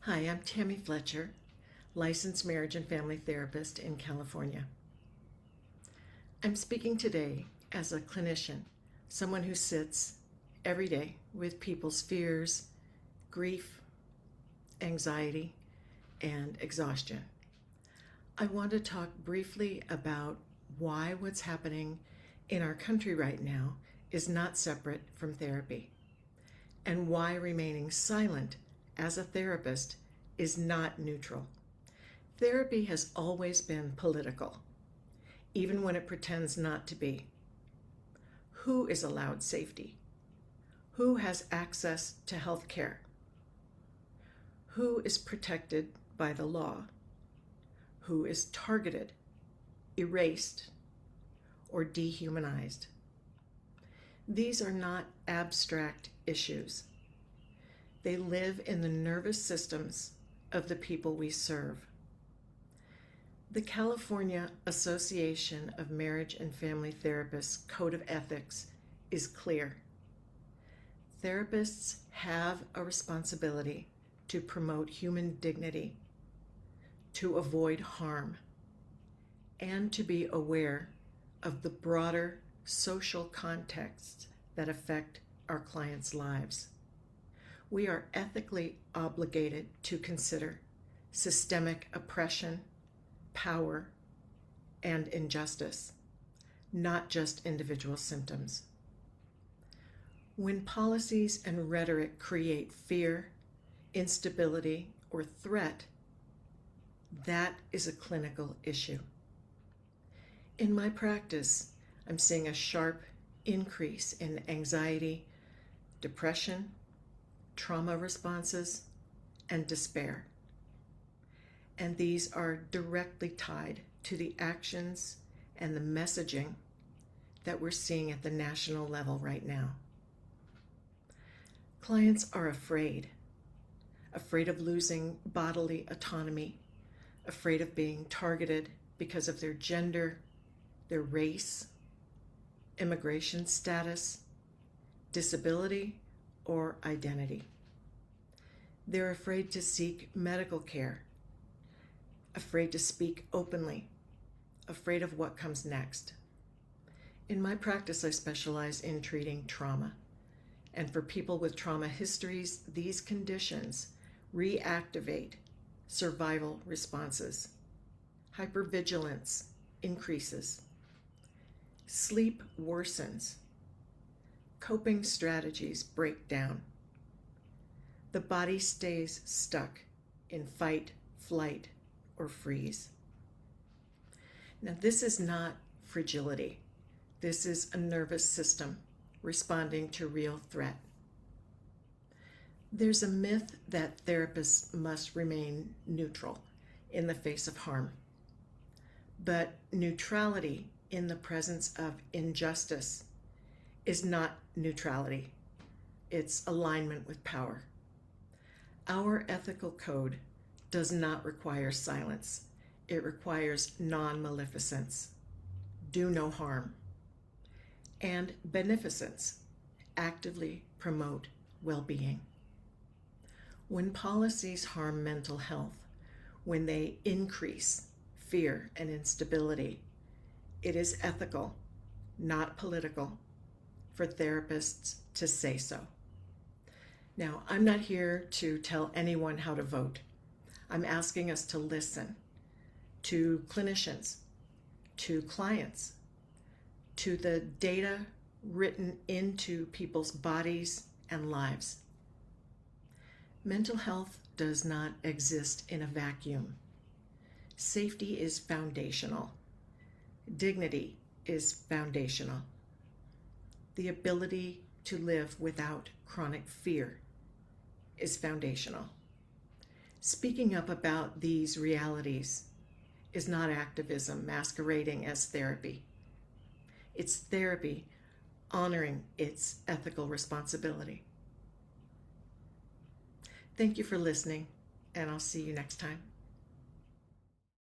Hi, I'm Tammy Fletcher, licensed marriage and family therapist in California. I'm speaking today as a clinician, someone who sits every day with people's fears, grief, anxiety, and exhaustion. I want to talk briefly about why what's happening in our country right now is not separate from therapy, and why remaining silent as a therapist is not neutral. Therapy has always been political, even when it pretends not to be. Who is allowed safety? Who has access to health care? Who is protected by the law? Who is targeted, erased, or dehumanized? These are not abstract issues. They live in the nervous systems of the people we serve. The California Association of Marriage and Family Therapists Code of Ethics is clear. Therapists have a responsibility to promote human dignity, to avoid harm, and to be aware of the broader social contexts that affect our clients' lives. We are ethically obligated to consider systemic oppression, power, and injustice, not just individual symptoms. When policies and rhetoric create fear, instability, or threat, that is a clinical issue. In my practice, I'm seeing a sharp increase in anxiety, depression, trauma responses, and despair. And these are directly tied to the actions and the messaging that we're seeing at the national level right now. Clients are afraid of losing bodily autonomy, afraid of being targeted because of their gender, their race, immigration status, disability, or identity. They're afraid to seek medical care, afraid to speak openly, afraid of what comes next. In my practice, I specialize in treating trauma. And for people with trauma histories, these conditions reactivate survival responses. Hypervigilance increases. Sleep worsens. Coping strategies break down. The body stays stuck in fight, flight, or freeze. Now, this is not fragility. This is a nervous system responding to real threat. There's a myth that therapists must remain neutral in the face of harm. But neutrality in the presence of injustice is not neutrality. It's alignment with power. Our ethical code does not require silence. It requires non-maleficence, do no harm, and beneficence, actively promote well-being. When policies harm mental health, when they increase fear and instability, it is ethical, not political, for therapists to say so. Now, I'm not here to tell anyone how to vote. I'm asking us to listen to clinicians, to clients, to the data written into people's bodies and lives. Mental health does not exist in a vacuum. Safety is foundational. Dignity is foundational. The ability to live without chronic fear is foundational. Speaking up about these realities is not activism masquerading as therapy. It's therapy honoring its ethical responsibility. Thank you for listening, and I'll see you next time.